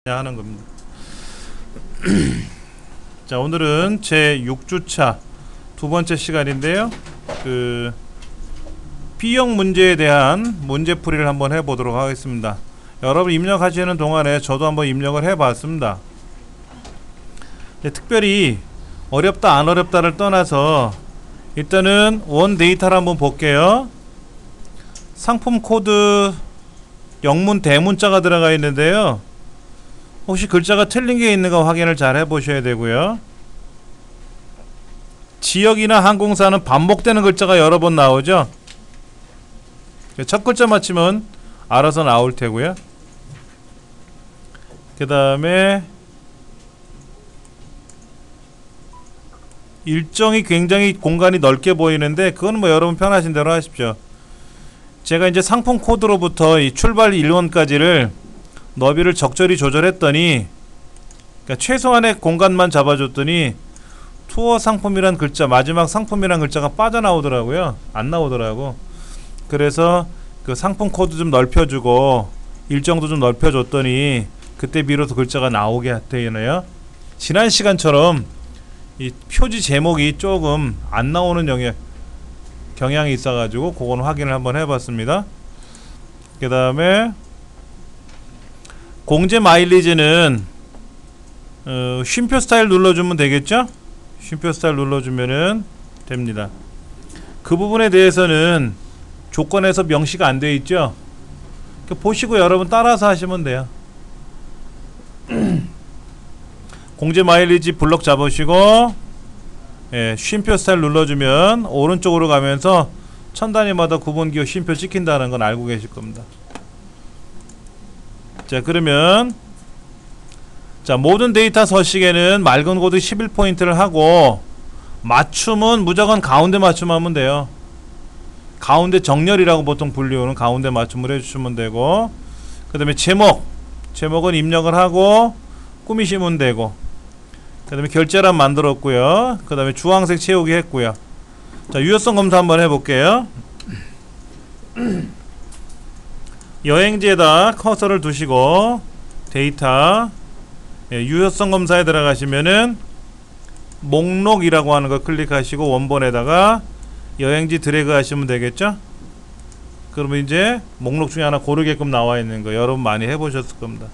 하는 겁니다. 자, 오늘은 제 6주차 두 번째 시간인데요. B형 문제에 대한 문제풀이를 한번 해보도록 하겠습니다. 여러분 입력하시는 동안에 저도 한번 입력을 해봤습니다. 특별히 어렵다 안 어렵다를 떠나서 일단은 원 데이터를 한번 볼게요. 상품 코드 영문 대문자가 들어가 있는데요. 혹시 글자가 틀린 게 있는가 확인을 잘 해보셔야 되고요. 지역이나 항공사는 반복되는 글자가 여러 번 나오죠. 첫 글자 맞추면 알아서 나올 테고요. 그 다음에 일정이 굉장히 공간이 넓게 보이는데 그건 뭐 여러분 편하신 대로 하십시오. 제가 이제 상품 코드로부터 이 출발 일원까지를 너비를 적절히 조절했더니, 그러니까 최소한의 공간만 잡아줬더니 투어 상품이란 글자, 마지막 상품이란 글자가 빠져나오더라고요. 안 나오더라고. 그래서 그 상품 코드 좀 넓혀주고 일정도 좀 넓혀줬더니 그때 비로소 글자가 나오게 되네요. 지난 시간처럼 이 표지 제목이 조금 안 나오는 경향이 있어가지고 그건 확인을 한번 해봤습니다. 그 다음에 공제 마일리지는 쉼표 스타일 눌러주면 되겠죠? 쉼표 스타일 눌러주면은 됩니다. 그 부분에 대해서는 조건에서 명시가 안 되어 있죠? 보시고 여러분 따라서 하시면 돼요. 공제 마일리지 블럭 잡으시고, 예, 쉼표 스타일 눌러주면 오른쪽으로 가면서 천 단위마다 구분기호 쉼표 찍힌다는 건 알고 계실 겁니다. 자, 그러면 자, 모든 데이터 서식에는 맑은 코드 11포인트를 하고 맞춤은 무조건 가운데 맞춤하면 돼요. 가운데 정렬이라고 보통 불리우는 가운데 맞춤을 해주시면 되고, 그 다음에 제목은 입력을 하고 꾸미시면 되고, 그 다음에 결제란 만들었고요. 그 다음에 주황색 채우기 했고요. 자, 유효성 검사 한번 해볼게요. 여행지에다 커서를 두시고 데이터, 예, 유효성 검사에 들어가시면은 목록이라고 하는 거 클릭하시고 원본에다가 여행지 드래그 하시면 되겠죠. 그러면 이제 목록 중에 하나 고르게끔 나와 있는 거 여러분 많이 해보셨을 겁니다.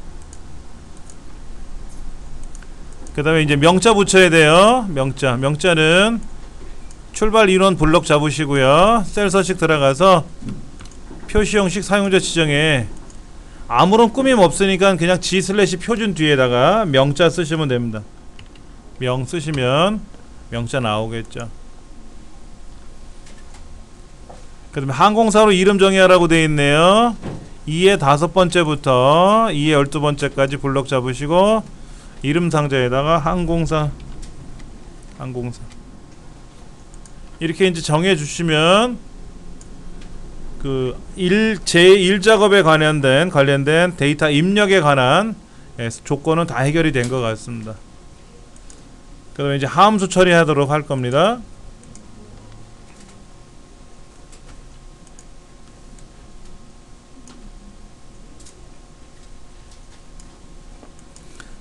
그 다음에 이제 명자 붙여야 돼요. 명자는 출발 인원 블록 잡으시고요. 셀 서식 들어가서 표시 형식 사용자 지정에 아무런 꾸밈 없으니까 그냥 G/ 표준 뒤에다가 명자 쓰시면 됩니다. 명 쓰시면 명자 나오겠죠. 그 다음에 항공사로 이름 정의하라고 되어 있네요. 2의 5번째부터 2의 12번째까지 블럭 잡으시고 이름 상자에다가 항공사 이렇게 이제 정해 주시면 제1 작업에 관련된 데이터 입력에 관한 조건은 다 해결이 된 것 같습니다. 그러면 이제 함수 처리하도록 할 겁니다.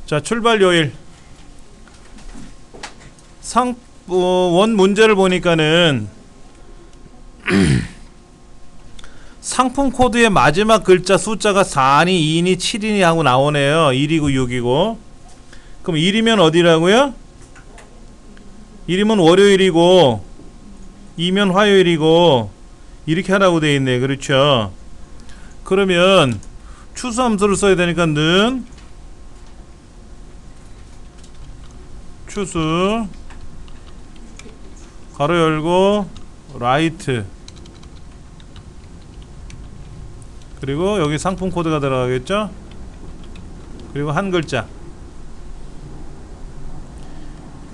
자, 출발 요일 원 문제를 보니까는 상품 코드의 마지막 글자 숫자가 4니 2니 7이니 하고 나오네요. 1이고 6이고. 그럼 1이면 어디라고요? 1이면 월요일이고 2면 화요일이고 이렇게 하라고 되어 있네. 그렇죠? 그러면 추수 함수를 써야 되니까 는 추수 가로 열고 라이트, 그리고 여기 상품 코드가 들어가겠죠? 그리고 한 글자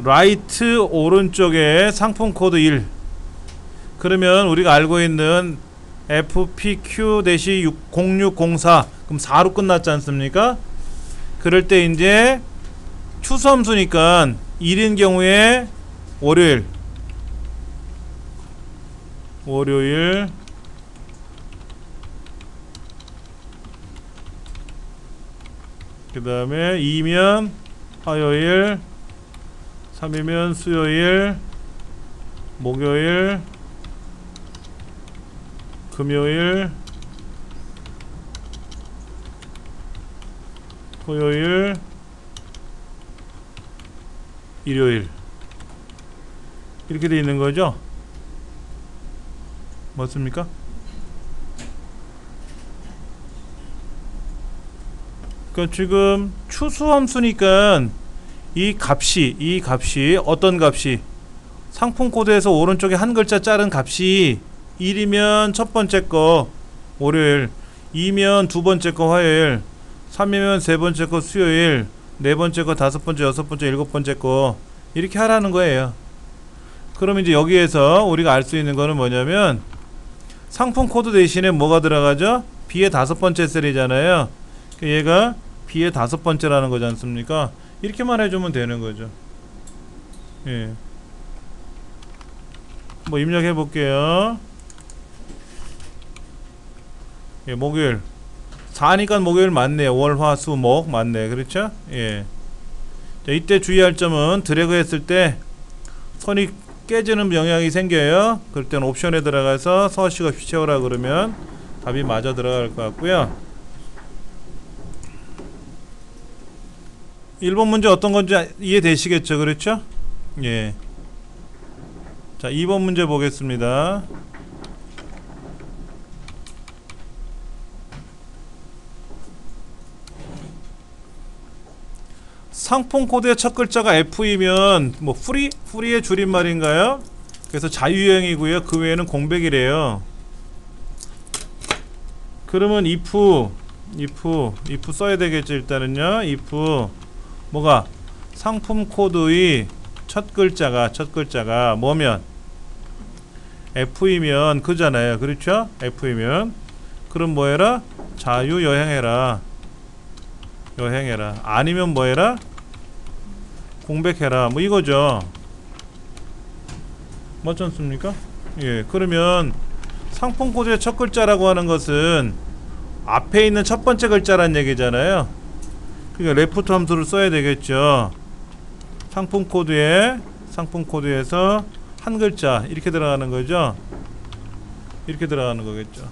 라이트 오른쪽에 상품 코드 1. 그러면 우리가 알고 있는 FPQ-0604 그럼 4로 끝났지 않습니까? 그럴 때 이제 추수함수니까 1인 경우에 월요일 그 다음에 2면 화요일, 3이면 수요일, 목요일, 금요일, 토요일, 일요일. 이렇게 돼 있는 거죠? 맞습니까? 그러니까 지금 추수함수니까 이 값이 어떤 값이 상품 코드에서 오른쪽에 한 글자 자른 값이 1이면 첫 번째 거 월요일, 2면 두 번째 거 화요일, 3이면 세 번째 거 수요일, 네 번째 거 다섯 번째, 여섯 번째, 일곱 번째 거 이렇게 하라는 거예요. 그러면 이제 여기에서 우리가 알 수 있는 거는 뭐냐면 상품 코드 대신에 뭐가 들어가죠? B의 다섯 번째 셀이잖아요. 얘가 B의 다섯 번째라는 거지 않습니까? 이렇게만 해주면 되는 거죠. 예. 뭐 입력해 볼게요. 예, 목요일 4니까 목요일 맞네요. 월, 화, 수, 목 맞네. 그렇죠? 예. 자, 이때 주의할 점은 드래그 했을 때 선이 깨지는 영향이 생겨요. 그럴 때는 옵션에 들어가서 서식 없이 채우라 그러면 답이 맞아 들어갈 것 같고요. 1번 문제 어떤 건지 이해되시겠죠? 그렇죠? 예. 자, 2번 문제 보겠습니다. 상품 코드의 첫 글자가 F이면 뭐 프리의 줄임말인가요? 그래서 자유형이고요. 그 외에는 공백이래요. 그러면 if 써야 되겠죠. 일단은요. if 뭐가 상품 코드의 첫 글자가 뭐면 F이면 그잖아요. 그렇죠? F이면 그럼 뭐해라? 자유 여행해라. 아니면 뭐해라? 공백해라. 뭐 이거죠. 맞지 않습니까? 예. 그러면 상품 코드의 첫 글자라고 하는 것은 앞에 있는 첫 번째 글자란 얘기잖아요. 그러니까 레프트 함수를 써야 되겠죠. 상품 코드에서 한 글자 이렇게 들어가는 거죠. 이렇게 들어가는 거겠죠.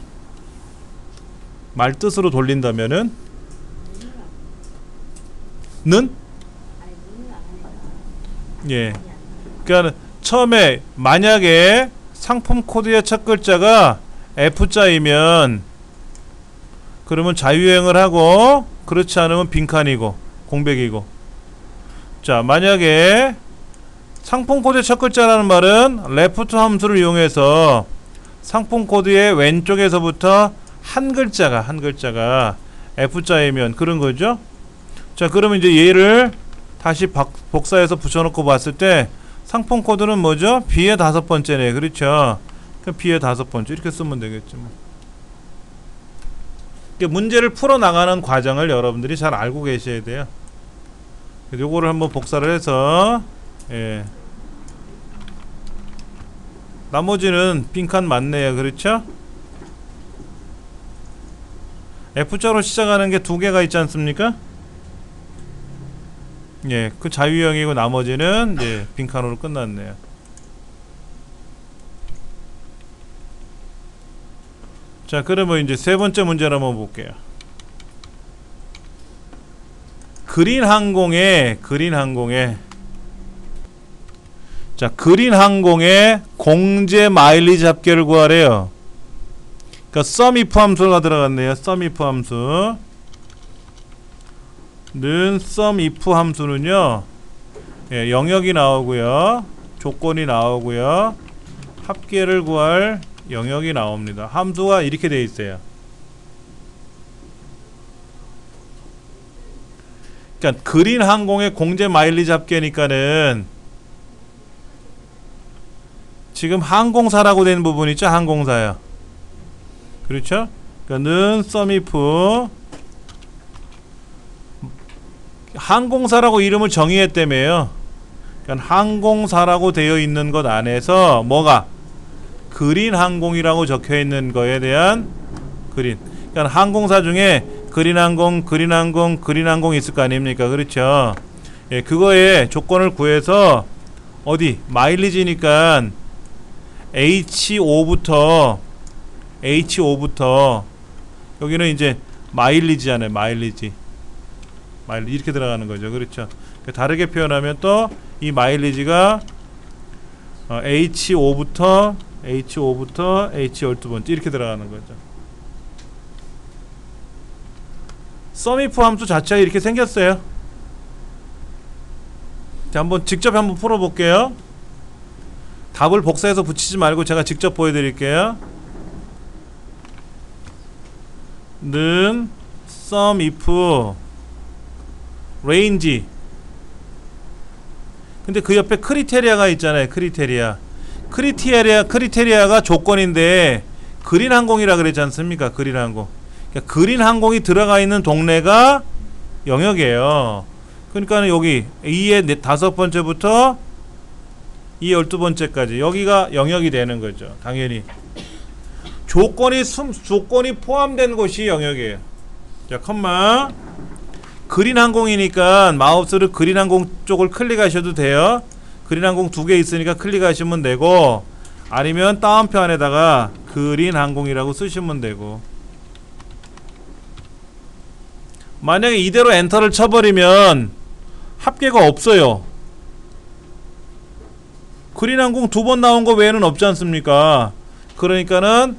말 뜻으로 돌린다면은 는? 예. 그러니까 처음에 만약에 상품 코드의 첫 글자가 F자이면 그러면 자유행을 하고 그렇지 않으면 빈칸이고 공백이고. 자, 만약에 상품 코드의 첫 글자라는 말은 레프트 함수를 이용해서 상품 코드의 왼쪽에서부터 한 글자가 F자이면 그런 거죠. 자, 그러면 이제 얘를 다시 복사해서 붙여놓고 봤을 때 상품 코드는 뭐죠? B의 다섯 번째네. 그렇죠? 그럼 B의 다섯 번째 이렇게 쓰면 되겠죠. 문제를 풀어나가는 과정을 여러분들이 잘 알고 계셔야 돼요. 요거를 한번 복사를 해서 예. 나머지는 빈칸 맞네요. 그렇죠? F자로 시작하는 게 두 개가 있지 않습니까? 예, 그 자유형이고 나머지는 예, 빈칸으로 끝났네요. 자, 그러면 이제 세 번째 문제를 한번 볼게요. 그린항공의 공제 마일리지 합계를 구하래요. 그러니까 SUMIF 함수가 들어갔네요. SUMIF 함수. SUMIF 함수는요, 예, 영역이 나오고요, 조건이 나오고요, 합계를 구할 영역이 나옵니다. 함수가 이렇게 되어 있어요. 그러니까 그린항공의 공제 마일리지 합계니까는 지금 항공사라고 되는 부분 있죠? 항공사요. 그렇죠? 그러니까 SUMIF 항공사라고 이름을 정의했다며요. 그러니까 항공사라고 되어 있는 것 안에서 뭐가 그린항공이라고 적혀 있는 거에 대한 그러니까 항공사 중에 그린항공 있을 거 아닙니까? 그렇죠? 예, 그거에 조건을 구해서 어디 마일리지니까 H5부터 여기는 이제 마일리지잖아요. 마일리지 이렇게 들어가는 거죠. 그렇죠? 다르게 표현하면 또 이 마일리지가 H5부터 H12번째 이렇게 들어가는 거죠. 썸이프 함수 자체가 이렇게 생겼어요. 자, 직접 한번 풀어볼게요. 답을 복사해서 붙이지 말고 제가 직접 보여드릴게요. 는 썸이프 range. 근데 그 옆에 크리테리아가 있잖아요. 크리테리아가 조건인데 그린항공이라 그랬지 않습니까? 그린항공. 그러니까 그린항공이 들어가 있는 동네가 영역이에요. 그러니까 여기 E의 5번째부터 E 12번째까지 여기가 영역이 되는 거죠. 당연히 조건이 포함된 곳이 영역이에요. 자, 컴마. 그린항공이니까 마우스를 그린항공 쪽을 클릭하셔도 돼요. 그린항공 2개 있으니까 클릭하시면 되고, 아니면 따옴표 안에다가 그린항공이라고 쓰시면 되고. 만약에 이대로 엔터를 쳐버리면 합계가 없어요. 그린항공 2번 나온 거 외에는 없지 않습니까? 그러니까는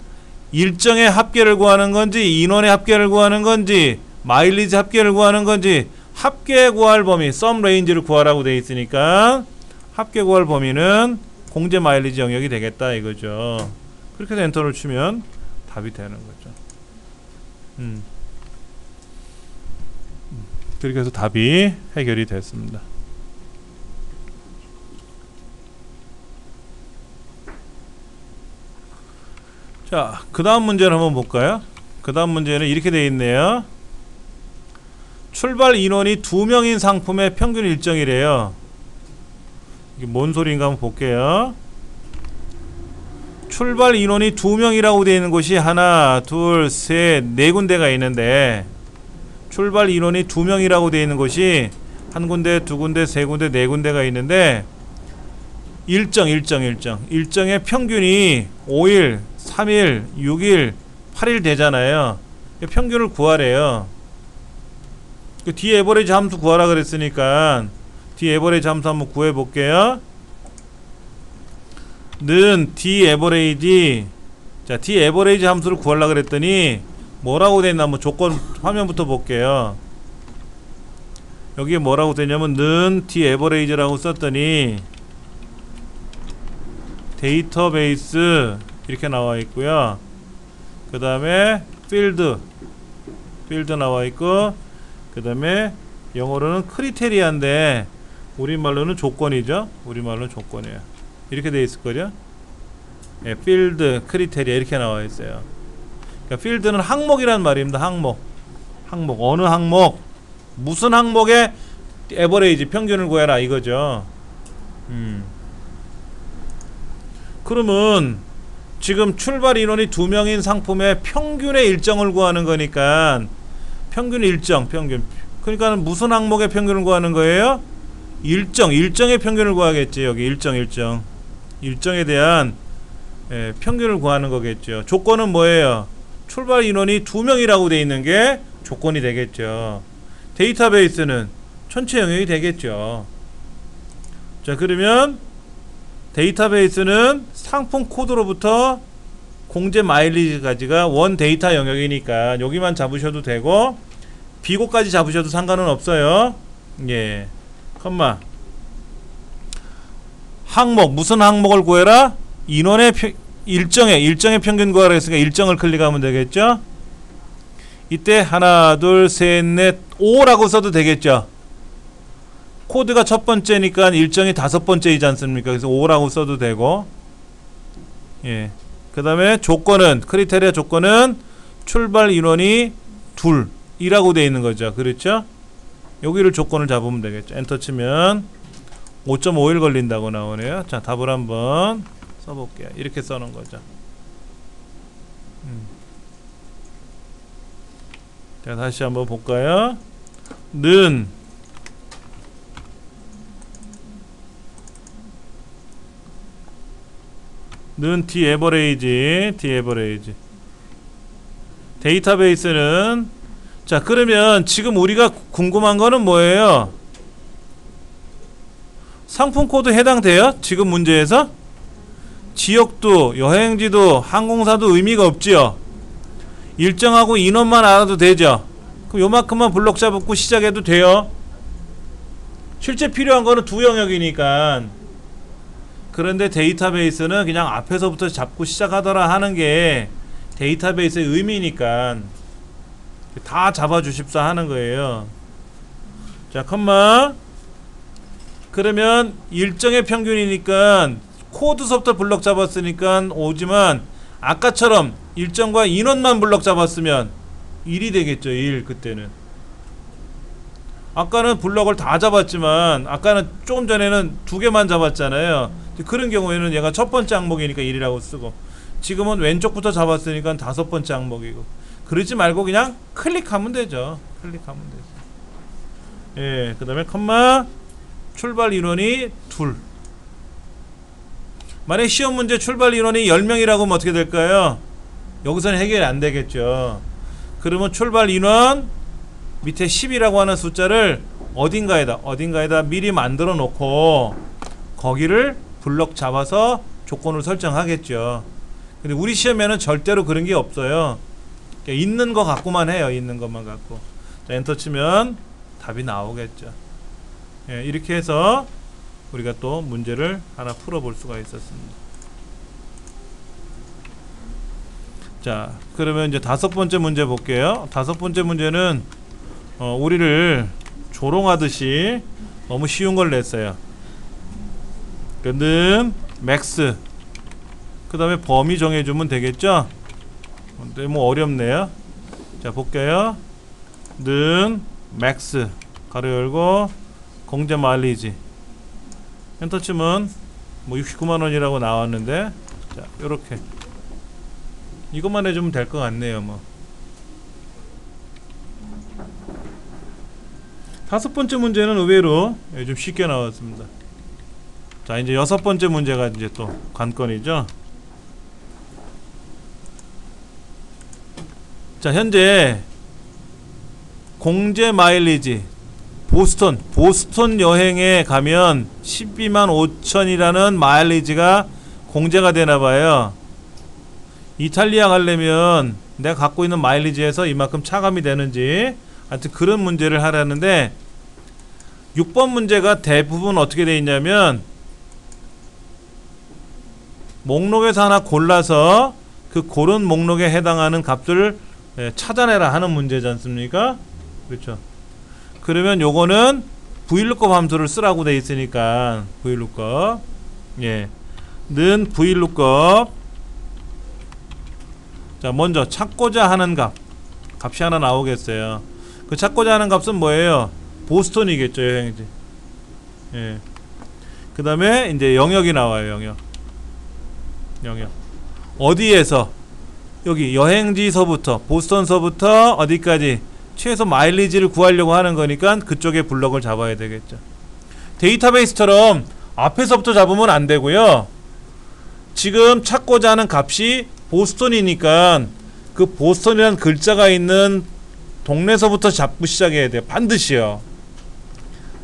일정의 합계를 구하는 건지, 인원의 합계를 구하는 건지, 마일리지 합계를 구하는 건지, 합계 구할 범위 썸 레인지를 구하라고 되어 있으니까 합계 구할 범위는 공제 마일리지 영역이 되겠다 이거죠. 그렇게 해서 엔터를 치면 답이 되는 거죠. 그렇게 해서 답이 해결이 됐습니다. 자, 그 다음 문제를 한번 볼까요? 그 다음 문제는 이렇게 되어 있네요. 출발 인원이 2명인 상품의 평균 일정이래요. 이게 뭔 소리인가 한번 볼게요. 출발 인원이 2명이라고 되어 있는 곳이 하나, 둘, 셋, 네 군데가 있는데, 출발 인원이 2명이라고 되어 있는 곳이 한 군데, 두 군데, 세 군데, 네 군데가 있는데, 일정의 평균이 5일, 3일, 6일, 8일 되잖아요. 평균을 구하래요. D 에버리지 함수 구하라 그랬으니까 D 에버리지 함수 한번 구해 볼게요. 는 D 에버리지. 자, D 에버리지 함수를 구하려 그랬더니 뭐라고 됐나 한번 조건 화면부터 볼게요. 여기에 뭐라고 되냐면 는 D 에버리지라고 썼더니 데이터베이스 이렇게 나와 있고요. 그 다음에 필드 나와 있고, 그 다음에 영어로는 크리테리아인데 우리말로는 조건이죠. 우리말로는 조건이에요. 이렇게 되어 있을 거죠. 예, 필드, 크리테리아 이렇게 나와 있어요. 그러니까 필드는 항목이란 말입니다. 항목. 어느 항목, 무슨 항목의 에버레이지 평균을 구해라 이거죠. 그러면 지금 출발 인원이 2명인 상품의 평균의 일정을 구하는 거니까 평균. 그러니까 무슨 항목의 평균을 구하는 거예요? 일정의 평균을 구하겠지. 여기 일정에 대한 평균을 구하는 거겠죠. 조건은 뭐예요? 출발 인원이 2명이라고 돼 있는 게 조건이 되겠죠. 데이터베이스는 전체 영역이 되겠죠. 자, 그러면 데이터베이스는 상품 코드로부터 공제 마일리지까지가 원 데이터 영역이니까 여기만 잡으셔도 되고 비고까지 잡으셔도 상관은 없어요. 예. 컴마. 항목, 무슨 항목을 구해라? 인원의 일정의 평균 구하라 했으니까 일정을 클릭하면 되겠죠. 이때 하나, 둘, 셋, 넷, 5라고 써도 되겠죠. 코드가 첫 번째니까 일정이 5번째이지 않습니까? 그래서 5라고 써도 되고, 예. 그 다음에 조건은, 크리테리아 조건은 출발 인원이 2이라고 되어 있는 거죠. 그렇죠? 여기를 조건을 잡으면 되겠죠. 엔터 치면 5.5일 걸린다고 나오네요. 자, 답을 한번 써볼게요. 이렇게 써놓은 거죠. 자, 다시 한번 볼까요? 는 D 에버레이지 데이터베이스는 자, 그러면 지금 우리가 궁금한 거는 뭐예요? 상품 코드 해당돼요? 지금 문제에서? 지역도, 여행지도, 항공사도 의미가 없지요. 일정하고 인원만 알아도 되죠. 그럼 요만큼만 블록 잡고 시작해도 돼요. 실제 필요한 거는 두 영역이니까. 그런데 데이터베이스는 그냥 앞에서부터 잡고 시작하더라 하는 게 데이터베이스의 의미니까 다 잡아주십사 하는 거예요. 자, 컴마. 그러면 일정의 평균이니까 코드서부터 블럭 잡았으니까 오지만 아까처럼 일정과 인원만 블럭 잡았으면 1이 되겠죠. 1 그때는. 아까는 블럭을 다 잡았지만 아까는 조금 전에는 두 개만 잡았잖아요. 그런 경우에는 얘가 첫 번째 항목이니까 1이라고 쓰고, 지금은 왼쪽부터 잡았으니까 다섯 번째 항목이고. 그러지 말고 그냥 클릭하면 되죠. 클릭하면 되죠. 예, 그 다음에 컴마. 출발 인원이 둘. 만약 시험 문제 출발 인원이 10명이라고 하면 어떻게 될까요? 여기서는 해결이 안 되겠죠. 그러면 출발 인원 밑에 10이라고 하는 숫자를 어딘가에다 미리 만들어 놓고 거기를 블럭 잡아서 조건을 설정하겠죠. 근데 우리 시험에는 절대로 그런 게 없어요. 있는 거 갖고만 해요. 있는 것만 갖고. 자, 엔터 치면 답이 나오겠죠. 예, 이렇게 해서 우리가 또 문제를 하나 풀어볼 수가 있었습니다. 자, 그러면 이제 다섯 번째 문제 볼게요. 다섯 번째 문제는 우리를 조롱하듯이 너무 쉬운 걸 냈어요. 는 맥스, 그 다음에 범위 정해주면 되겠죠? 근데 뭐 어렵네요. 자, 볼게요. 는 맥스 가로 열고 공제 마일리지 엔터 치면 뭐 69만원이라고 나왔는데, 자, 요렇게 이것만 해주면 될 것 같네요. 뭐 다섯 번째 문제는 의외로 좀 쉽게 나왔습니다. 자, 이제 여섯 번째 문제가 이제 또 관건이죠. 자, 현재 공제 마일리지 보스턴 여행에 가면 12만 5천이라는 마일리지가 공제가 되나봐요. 이탈리아 가려면 내가 갖고 있는 마일리지에서 이만큼 차감이 되는지, 하여튼 그런 문제를 하라는데, 6번 문제가 대부분 어떻게 되어 있냐면 목록에서 하나 골라서 그 고른 목록에 해당하는 값을 찾아내라 하는 문제지 않습니까? 그렇죠. 그러면 요거는 VLOOKUP 함수를 쓰라고 돼 있으니까 VLOOKUP, 예, 는 VLOOKUP. 자, 먼저 찾고자 하는 값이 하나 나오겠어요. 그 찾고자 하는 값은 뭐예요? 보스턴이겠죠. 여행지. 예. 그 다음에 이제 영역이 나와요. 영역 어디에서, 여기 여행지서부터 보스턴서부터 어디까지 최소 마일리지를 구하려고 하는 거니까 그쪽에 블럭을 잡아야 되겠죠. 데이터베이스처럼 앞에서부터 잡으면 안 되고요. 지금 찾고자 하는 값이 보스턴이니까 그 보스턴이라는 글자가 있는 동네서부터 잡고 시작해야 돼요. 반드시요.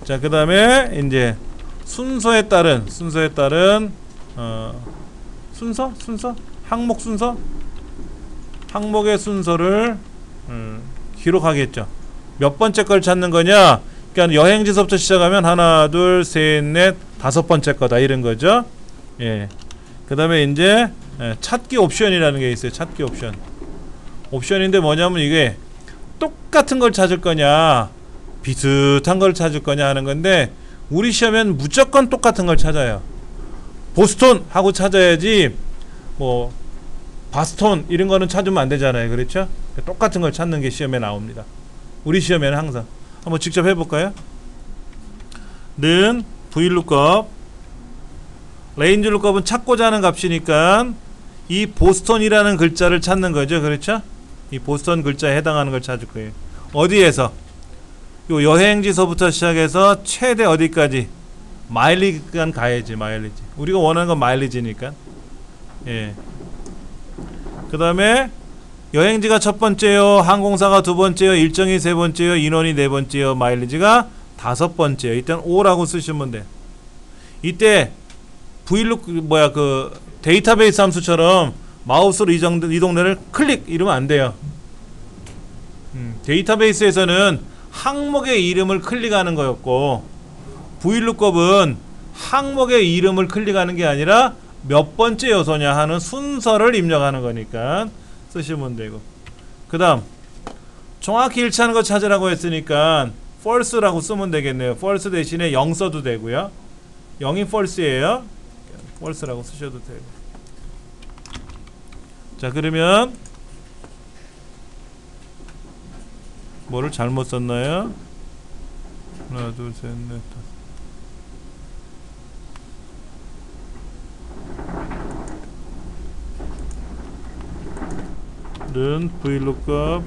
자, 그 다음에 이제 순서에 따른 항목의 순서를 기록하겠죠. 몇 번째 걸 찾는 거냐? 그러니까 여행지서부터 시작하면 하나, 둘, 셋, 넷, 다섯 번째 거다 이런 거죠. 예. 그 다음에 이제 찾기 옵션이라는 게 있어요. 찾기 옵션인데 뭐냐면 이게 똑같은 걸 찾을 거냐, 비슷한 걸 찾을 거냐 하는 건데, 우리 시험엔 무조건 똑같은 걸 찾아요. 보스턴 하고 찾아야지 뭐 바스턴 이런 거는 찾으면 안 되잖아요. 그렇죠? 똑같은 걸 찾는 게 시험에 나옵니다. 우리 시험에는 항상. 한번 직접 해볼까요? 는 VLOOKUP, 레인지 룩업은 찾고자 하는 값이니까 이 보스턴이라는 글자를 찾는 거죠. 그렇죠? 이 보스턴 글자에 해당하는 걸 찾을 거예요. 어디에서? 요 여행지서부터 시작해서 최대 어디까지? 마일리지간 가야지. 마일리지. 우리가 원하는 건 마일리지니까. 예. 그 다음에 여행지가 첫 번째요, 항공사가 두 번째요, 일정이 세 번째요, 인원이 네 번째요, 마일리지가 다섯 번째요. 이때는 5라고 쓰시면 돼. 이때 vlook 그 데이터베이스 함수처럼 마우스로 이동대를 클릭 이러면 안 돼요. 데이터베이스에서는 항목의 이름을 클릭하는 거였고, vlookup은 항목의 이름을 클릭하는 게 아니라 몇 번째 요소냐 하는 순서를 입력하는 거니까 쓰시면 되고, 그 다음 정확히 일치하는 거 찾으라고 했으니까 false라고 쓰면 되겠네요. false 대신에 0 써도 되고요. 0이 false예요. false라고 쓰셔도 되고. 자, 그러면 뭐를 잘못 썼나요? 하나, 둘, 셋, 넷, 다섯. 는 vlookup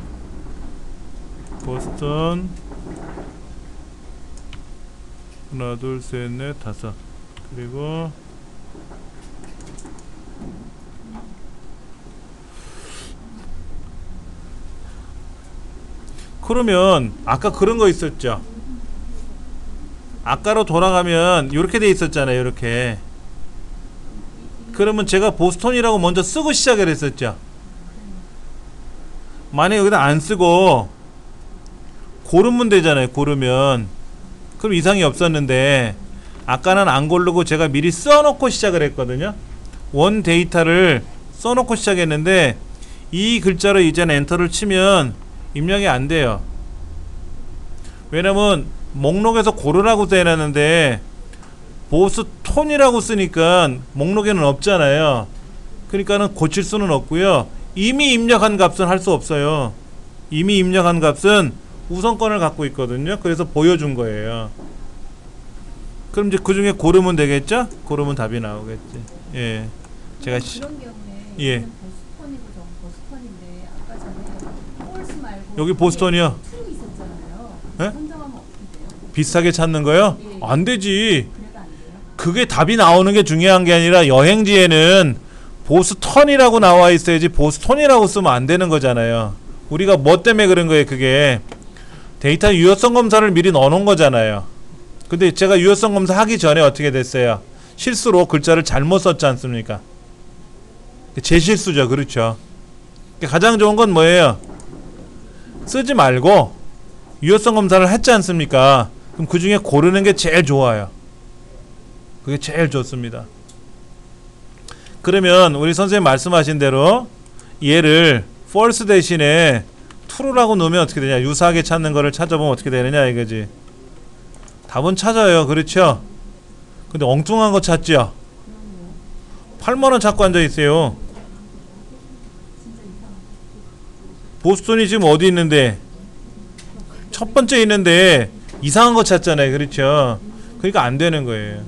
보스턴 하나, 둘, 셋, 넷, 다섯. 그리고 그러면 아까 그런 거 있었죠. 아까로 돌아가면 이렇게 돼 있었잖아요. 이렇게. 그러면 제가 보스턴이라고 먼저 쓰고 시작을 했었죠. 만약에 여기다 안 쓰고 고르면 되잖아요. 고르면 그럼 이상이 없었는데, 아까는 안 고르고 제가 미리 써놓고 시작을 했거든요. 원 데이터를 써놓고 시작했는데 이 글자로 이제는 엔터를 치면 입력이 안 돼요. 왜냐면 목록에서 고르라고 써놨는데 보스톤이라고 쓰니까 목록에는 없잖아요. 그러니까는 고칠 수는 없고요. 이미 입력한 값은 할 수 없어요. 이미 입력한 값은 우선권을 갖고 있거든요. 그래서 보여준 거예요. 그럼 이제 그 중에 고르면 되겠죠? 고르면 답이 나오겠지. 예. 제가 그런 경우에 예. 보스턴이고 보스턴인데 아까 전에 폴스 말고 여기 보스턴이요. 트루 있었잖아요. 예? 선정하면 어떻게 돼요? 비슷하게 찾는 거요? 예. 안 되지. 그래도 안 돼요? 그게 답이 나오는 게 중요한 게 아니라 여행지에는 보스턴이라고 나와 있어야지 보스턴이라고 쓰면 안 되는 거잖아요. 우리가 뭐 때문에 그런 거예요? 그게 데이터 유효성 검사를 미리 넣어놓은 거잖아요. 근데 제가 유효성 검사 하기 전에 어떻게 됐어요? 실수로 글자를 잘못 썼지 않습니까? 제 실수죠. 그렇죠. 가장 좋은 건 뭐예요? 쓰지 말고 유효성 검사를 했지 않습니까? 그럼 그 중에 고르는 게 제일 좋아요. 그게 제일 좋습니다. 그러면 우리 선생님 말씀하신 대로 얘를 false 대신에 true라고 넣으면 어떻게 되냐? 유사하게 찾는 거를 찾아보면 어떻게 되느냐 이거지. 답은 찾아요. 그렇죠? 근데 엉뚱한 거 찾죠? 8만원 찾고 앉아있어요. 보스턴이 지금 어디 있는데? 첫 번째 있는데 이상한 거 찾잖아요. 그렇죠? 그러니까 안 되는 거예요.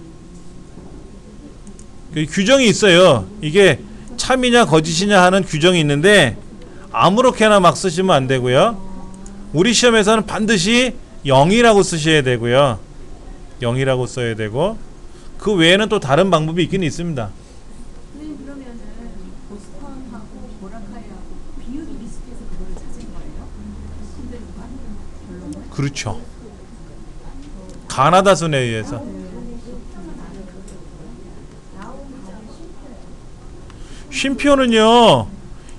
규정이 있어요. 이게 참이냐 거짓이냐 하는 규정이 있는데 아무렇게나 막 쓰시면 안 되고요. 우리 시험에서는 반드시 0이라고 쓰셔야 되고요. 0이라고 써야 되고, 그 외에는 또 다른 방법이 있긴 있습니다. 선생님 그러면은 보스턴하고 보라카이하고 비율이 비슷해서 그거를 찾은 거예요? 결론은? 그렇죠. 가나다 순에 의해서. 쉼표는요,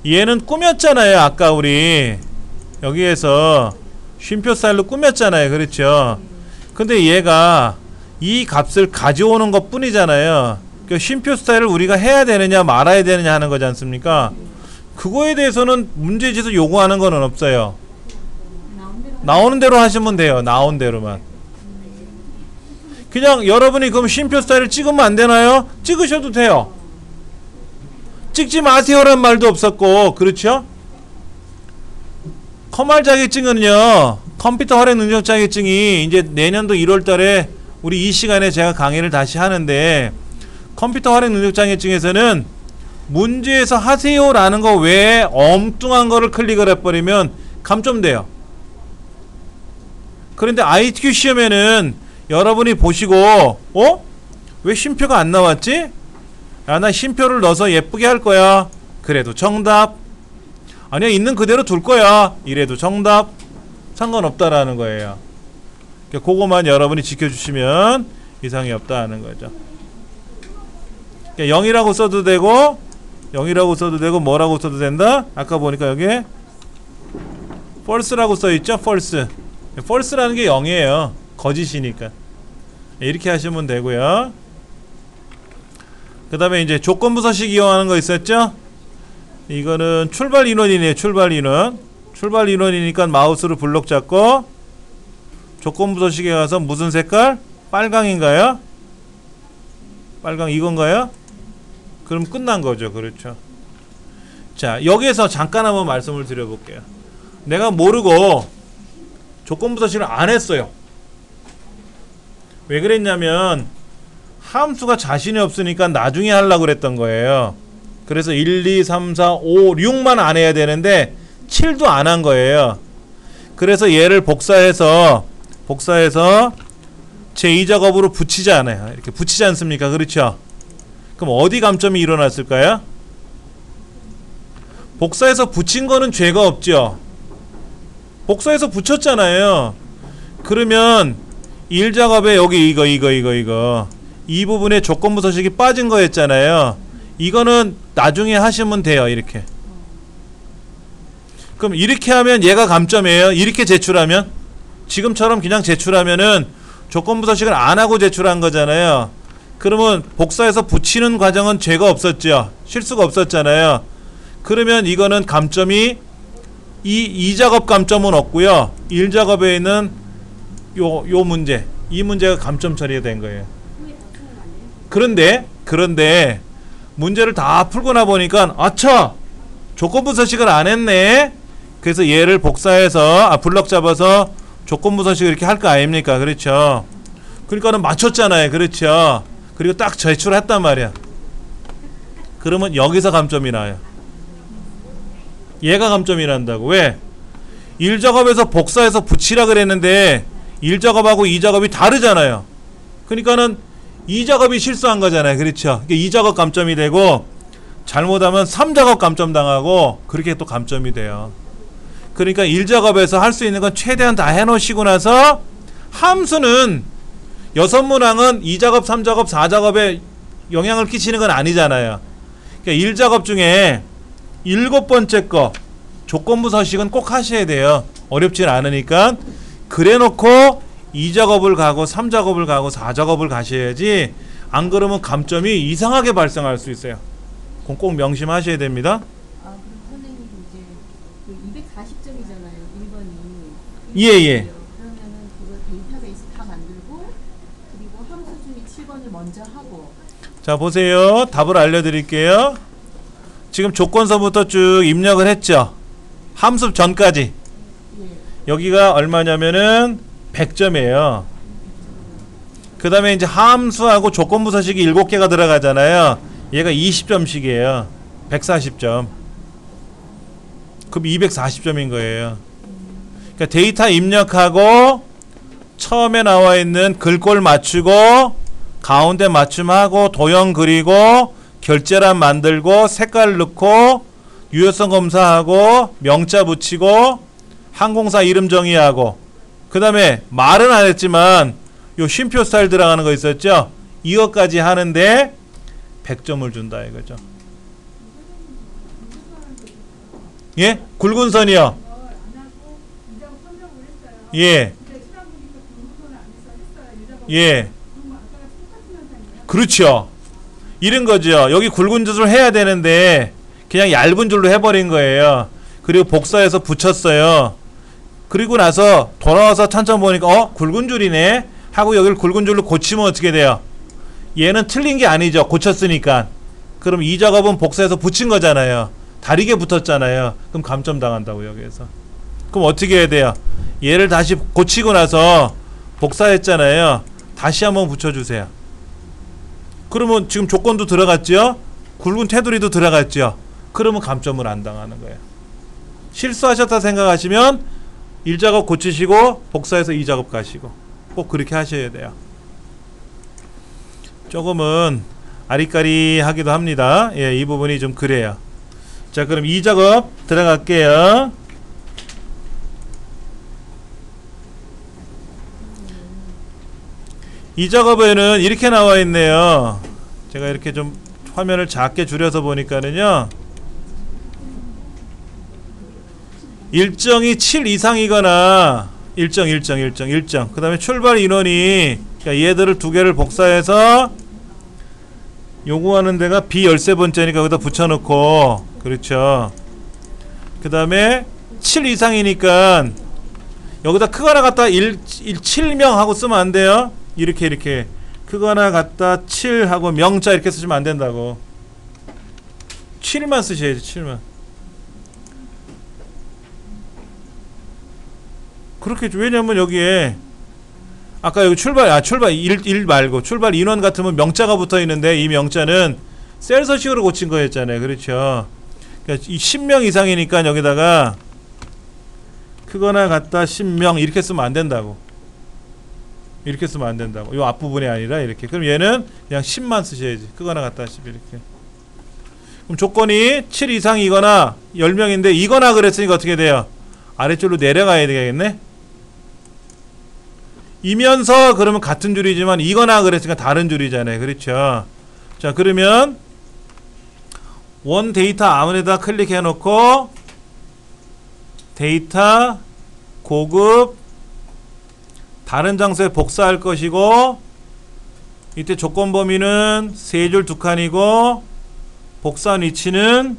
얘는 꾸몄잖아요. 아까 우리 여기에서 쉼표 스타일로 꾸몄잖아요. 그렇죠? 근데 얘가 이 값을 가져오는 것 뿐이잖아요. 그러니까 쉼표 스타일을 우리가 해야 되느냐 말아야 되느냐 하는 거지 않습니까? 그거에 대해서는 문제지에서 요구하는 건 없어요. 나오는 대로 하시면 돼요. 나온 대로만. 그냥 여러분이 그럼 쉼표 스타일을 찍으면 안 되나요? 찍으셔도 돼요. 찍지 마세요란 말도 없었고, 그렇죠? 커말 자격증은요, 컴퓨터 활용 능력 자격증이 이제 내년도 1월 달에 우리 이 시간에 제가 강의를 다시 하는데, 컴퓨터 활용 능력 자격증에서는 문제에서 하세요라는 거 외에 엉뚱한 거를 클릭을 해버리면 감점돼요. 그런데 ITQ 시험에는 여러분이 보시고 왜 쉼표가 안 나왔지? 나 쉼표를 넣어서 예쁘게 할 거야. 그래도 정답. 아니야, 있는 그대로 둘 거야. 이래도 정답. 상관없다라는 거예요. 그거만 여러분이 지켜주시면 이상이 없다는 거죠. 0이라고 써도 되고 0이라고 써도 되고 뭐라고 써도 된다. 아까 보니까 여기에 false라고 써있죠. false. false라는 게 0이에요. 거짓이니까. 이렇게 하시면 되고요. 그 다음에 이제 조건부서식 이용하는 거 있었죠. 이거는 출발 인원이네요. 출발 인원. 출발 인원이니까 마우스로 블록 잡고 조건부서식에 가서 무슨 색깔? 빨강인가요? 빨강 이건가요? 그럼 끝난 거죠. 그렇죠. 자, 여기에서 잠깐 한번 말씀을 드려볼게요. 내가 모르고 조건부서식을 안 했어요. 왜 그랬냐면 함수가 자신이 없으니까 나중에 하려고 그랬던 거예요. 그래서 1, 2, 3, 4, 5, 6만 안 해야 되는데 7도 안 한 거예요. 그래서 얘를 복사해서 제2작업으로 붙이지 않아요. 이렇게 붙이지 않습니까? 그렇죠? 그럼 어디 감점이 일어났을까요? 복사해서 붙인 거는 죄가 없죠. 복사해서 붙였잖아요. 그러면 1작업에 여기 이거 이 부분에 조건부서식이 빠진 거였잖아요. 이거는 나중에 하시면 돼요. 이렇게. 그럼 이렇게 하면 얘가 감점이에요. 이렇게 제출하면 지금처럼 그냥 제출하면은 조건부서식을 안 하고 제출한 거잖아요. 그러면 복사해서 붙이는 과정은 죄가 없었죠. 실수가 없었잖아요. 그러면 이거는 감점이 이 작업 감점은 없고요. 1작업에 있는 요 문제, 이 문제가 감점 처리가 된 거예요. 그런데 문제를 다 풀고 나 보니까 아차! 조건부서식을 안 했네. 그래서 얘를 복사해서 블럭 잡아서 조건부서식을 이렇게 할 거 아닙니까? 그렇죠? 그러니까는 맞췄잖아요. 그렇죠? 그리고 딱 제출했단 말이야. 그러면 여기서 감점이 나요. 얘가 감점이 난다고. 왜? 1작업에서 복사해서 붙이라 그랬는데 1작업하고 2작업이 다르잖아요. 그러니까는 2작업이 실수한 거잖아요. 그렇죠? 2작업 감점이 되고 잘못하면 3작업 감점 당하고 그렇게 또 감점이 돼요. 그러니까 1작업에서 할 수 있는 건 최대한 다 해놓으시고 나서 함수는 6문항은 2작업, 3작업, 4작업에 영향을 끼치는 건 아니잖아요. 그러니까 1작업 중에 7번째 거 조건부서식은 꼭 하셔야 돼요. 어렵진 않으니까. 그래놓고 2작업을 가고 3작업을 가고 4작업을 가셔야지 안 그러면 감점이 이상하게 발생할 수 있어요. 그건 꼭 명심하셔야 됩니다. 아, 그럼 선생님 이제 그 240점이잖아요. 1번이. 예. 그러면은 그거 데이터베이스 다 만들고 그리고 함수 중에 7번을 먼저 하고. 자, 보세요. 답을 알려드릴게요. 지금 조건서부터 쭉 입력을 했죠. 함수 전까지. 예. 여기가 얼마냐면은 100점이에요. 그 다음에 이제 함수하고 조건부서식이 7개가 들어가잖아요. 얘가 20점씩이에요. 140점. 그럼 240점인 거예요. 그러니까 데이터 입력하고 처음에 나와 있는 글꼴 맞추고 가운데 맞춤하고 도형 그리고 결제란 만들고 색깔 넣고 유효성 검사하고 명자 붙이고 항공사 이름 정의하고 그 다음에 말은 안 했지만 요 쉼표 스타일 들어가는 거 있었죠? 이거까지 하는데 100점을 준다 이거죠. 예? 굵은 선이요. 예. 예. 그렇죠. 이런 거죠. 여기 굵은 줄을 해야 되는데 그냥 얇은 줄로 해버린 거예요. 그리고 복사해서 붙였어요. 그리고 나서 돌아와서 찬찬 보니까 굵은 줄이네 하고 여기를 굵은 줄로 고치면 어떻게 돼요? 얘는 틀린 게 아니죠. 고쳤으니까. 그럼 이 작업은 복사해서 붙인 거잖아요. 다르게 붙었잖아요. 그럼 감점 당한다고 여기에서. 그럼 어떻게 해야 돼요? 얘를 다시 고치고 나서 복사했잖아요. 다시 한번 붙여주세요. 그러면 지금 조건도 들어갔죠? 굵은 테두리도 들어갔죠? 그러면 감점을 안 당하는 거예요. 실수하셨다 생각하시면 1작업 고치시고 복사해서 2작업 가시고 꼭 그렇게 하셔야 돼요. 조금은 아리까리하기도 합니다. 예, 이 부분이 좀 그래요. 자, 그럼 2작업 들어갈게요. 이 작업에는 이렇게 나와 있네요. 제가 이렇게 좀 화면을 작게 줄여서 보니까는요, 일정이 7 이상이거나 일정 그 다음에 출발 인원이, 그러니까 얘들을 두 개를 복사해서 요구하는 데가 B 13번째니까 여기다 붙여놓고, 그렇죠. 그 다음에 7 이상이니까 여기다 크거나 갖다 7명 하고 쓰면 안 돼요. 이렇게 크거나 갖다 7 하고 명자 이렇게 쓰시면 안 된다고. 7만 쓰셔야지. 7만. 그렇겠죠. 왜냐면 여기에 아까 여기 출발 1 말고 출발 인원 같으면 명자가 붙어 있는데, 이 명자는 셀 서식으로 고친 거였잖아요. 그렇죠. 그러니까 이 10명 이상이니까 여기다가 크거나 같다 10명 이렇게 쓰면 안 된다고. 이렇게 쓰면 안 된다고. 요 앞부분이 아니라 이렇게. 그럼 얘는 그냥 10만 쓰셔야지. 크거나 같다 10 이렇게. 그럼 조건이 7 이상이거나 10명인데 이거나 그랬으니까 어떻게 돼요? 아래쪽으로 내려가야 되겠네. 이면서 그러면 같은 줄이지만 이거나 그랬으니까 다른 줄이잖아요. 그렇죠. 자, 그러면 원 데이터 아무데나 클릭해 놓고 데이터 고급 다른 장소에 복사할 것이고, 이때 조건 범위는 3줄 2칸이고 복사한 위치는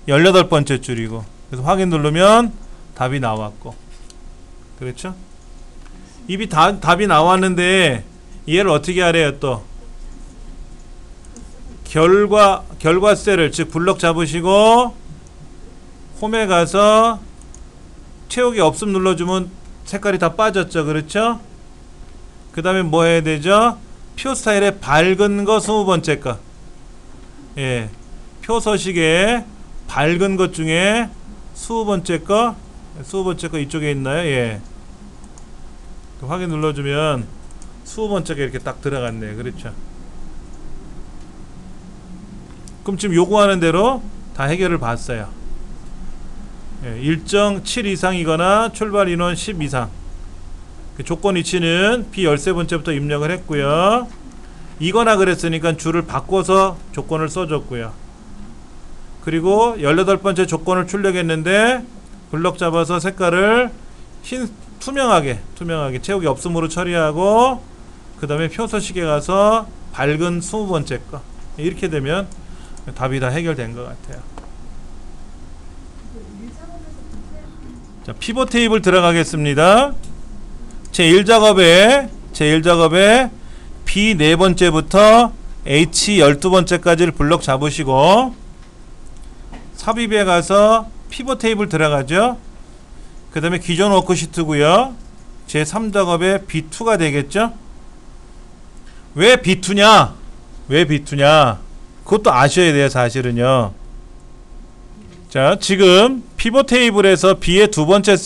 18번째 줄이고, 그래서 확인 누르면 답이 나왔고, 그렇죠? 답이 나왔는데 얘를 어떻게 하래요? 또 결과 셀을, 즉 블럭 잡으시고 홈에 가서 채우기 없음 눌러주면 색깔이 다 빠졌죠. 그렇죠? 그 다음에 뭐 해야 되죠? 표 스타일의 밝은 거 20번째 거. 예, 표 서식에 밝은 것 중에 20번째 거 이쪽에 있나요? 예, 확인 눌러주면 20번째가 이렇게 딱 들어갔네요. 그렇죠? 그럼 지금 요구하는 대로 다 해결을 봤어요. 예, 일정 7 이상이거나 출발 인원 10 이상. 그 조건 위치는 B 13번째부터 입력을 했고요. 이거나 그랬으니까 줄을 바꿔서 조건을 써줬고요. 그리고 18번째 조건을 출력했는데 블럭 잡아서 색깔을 투명하게 채우기 없음으로 처리하고, 그 다음에 표서식에 가서 밝은 20번째 거. 이렇게 되면 답이 다 해결된 것 같아요. 자, 피벗 테이블 들어가겠습니다. 제1작업에 B 4번째부터 H 12번째까지를 블럭 잡으시고 삽입에 가서 피벗 테이블 들어가죠. 그 다음에 기존 워크시트고요. 제3작업에 B2가 되겠죠. 왜 B2냐? 그것도 아셔야 돼요. 사실은요. 자, 지금 피벗 테이블에서 B의 두 번째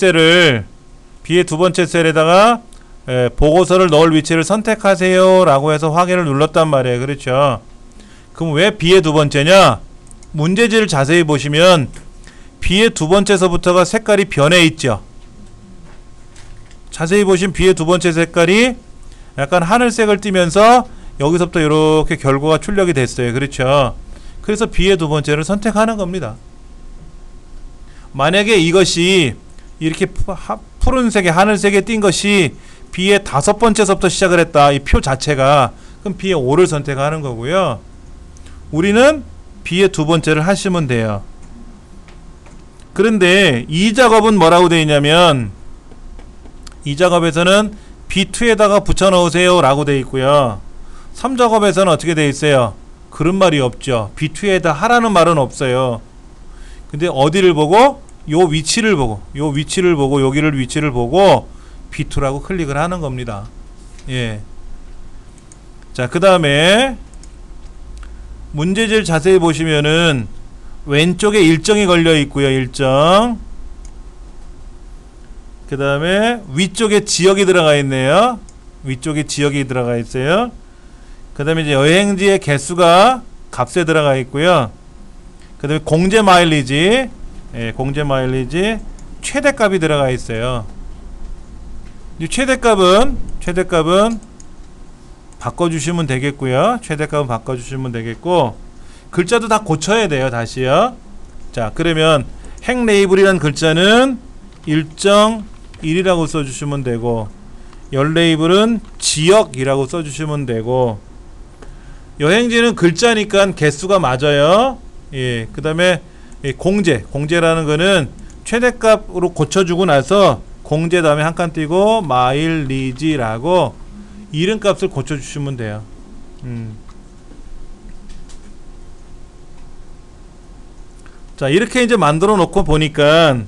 셀에다가 보고서를 넣을 위치를 선택하세요 라고 해서 확인을 눌렀단 말이에요. 그렇죠. 그럼 왜 B의 두 번째냐? 문제지를 자세히 보시면 B의 두 번째서부터가 색깔이 변해 있죠. 자세히 보시면 B의 두 번째 색깔이 약간 하늘색을 띠면서 여기서부터 이렇게 결과가 출력이 됐어요. 그렇죠. 그래서 B의 두 번째를 선택하는 겁니다. 만약에 이것이 이렇게 푸른색에 하늘색에 띈 것이 B의 5번째서부터 시작을 했다, 이 표 자체가, 그럼 B의 5를 선택하는 거고요. 우리는 B의 두 번째를 하시면 돼요. 그런데 이 작업은 뭐라고 되어 있냐면, 이 작업에서는 B2에다가 붙여 넣으세요 라고 되어 있고요. 3작업에서는 어떻게 되어 있어요? 그런 말이 없죠. B2에다 하라는 말은 없어요. 근데 어디를 보고? 요 위치를 보고 여기를 위치를 보고 B2라고 클릭을 하는 겁니다. 예. 자, 그 다음에 문제지를 자세히 보시면은 왼쪽에 일정이 걸려 있고요. 일정. 그 다음에 위쪽에 지역이 들어가 있네요. 위쪽에 지역이 들어가 있어요. 그 다음에 이제 여행지의 개수가 값에 들어가 있고요. 그 다음에 공제 마일리지, 예, 공제 마일리지 최대값이 들어가 있어요. 이 최대값은 바꿔주시면 되겠고요. 최대값은 바꿔주시면 되겠고, 글자도 다 고쳐야 돼요. 다시요. 자, 그러면 행 레이블이란 글자는 일정 1이라고 써주시면 되고, 열 레이블은 지역이라고 써주시면 되고, 여행지는 글자니까 개수가 맞아요. 예, 그 다음에 공제라는 거는 최대값으로 고쳐주고 나서 공제 다음에 한 칸 띄고 마일리지라고 이름값을 고쳐주시면 돼요. 자, 이렇게 이제 만들어 놓고 보니까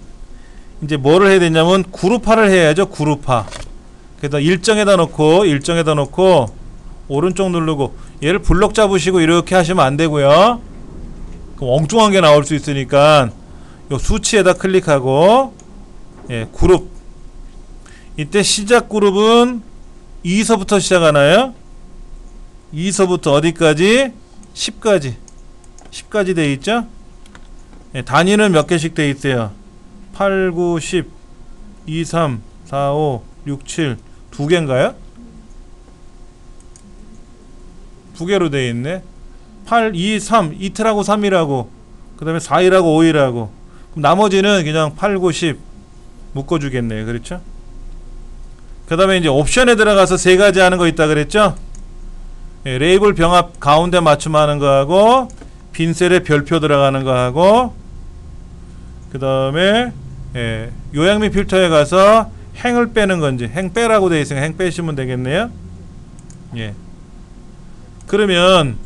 이제 뭐를 해야 되냐면 그룹화를 해야죠. 그룹화. 그래서 일정에다 놓고 오른쪽 누르고, 얘를 블럭 잡으시고 이렇게 하시면 안 되고요. 그럼 엉뚱한 게 나올 수 있으니까 요 수치에다 클릭하고, 예, 그룹. 이때 시작 그룹은 2서부터 시작하나요? 2서부터 어디까지? 10까지 돼 있죠? 예, 단위는 몇 개씩 돼 있어요? 8, 9, 10, 2, 3, 4, 5, 6, 7 두 개인가요? 두 개로 돼 있네. 8, 2, 3 이틀하고 3이라고, 그 다음에 4일하고 5일하고, 그럼 나머지는 그냥 8, 9, 10 묶어주겠네요. 그렇죠? 그 다음에 이제 옵션에 들어가서 세 가지 하는 거 있다 그랬죠? 예, 레이블 병합 가운데 맞춤 하는 거 하고, 빈셀에 별표 들어가는 거 하고, 그 다음에 예, 요약 및 필터에 가서 행을 빼는 건지, 행 빼라고 되어 있으니까 행 빼시면 되겠네요. 예. 그러면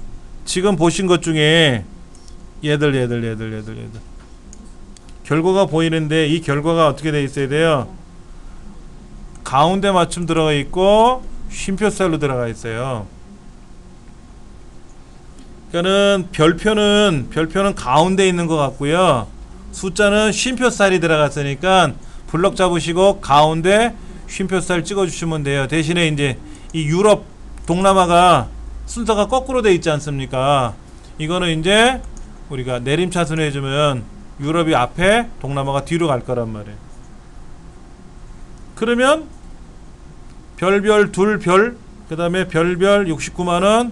지금 보신 것 중에 얘들 결과가 보이는데, 이 결과가 어떻게 되어 있어야 돼요? 가운데 맞춤 들어가 있고 쉼표 스타일로 들어가 있어요. 그러니까는 별표는 가운데 있는 것 같고요. 숫자는 쉼표 스타일이 들어갔으니까 블럭 잡으시고 가운데 쉼표 스타일 찍어주시면 돼요. 대신에 이제 이 유럽, 동남아가 순서가 거꾸로 돼 있지 않습니까? 이거는 이제 우리가 내림차순 해주면 유럽이 앞에 동남아가 뒤로 갈 거란 말이에요. 그러면 별별 둘별, 그 다음에 별별 69만원,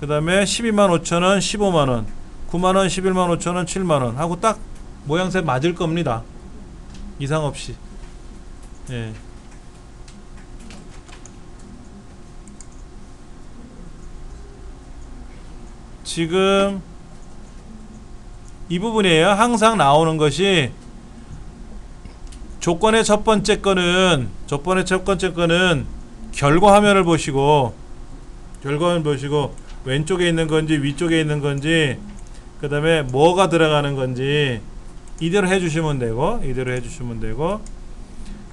그 다음에 125,000원 15만원, 9만원 115,000원 7만원 하고 딱 모양새 맞을 겁니다. 이상 없이. 예. 지금 이 부분이에요. 항상 나오는 것이 조건의 첫 번째 거는 결과 화면을 보시고 왼쪽에 있는 건지 위쪽에 있는 건지, 그 다음에 뭐가 들어가는 건지 이대로 해주시면 되고,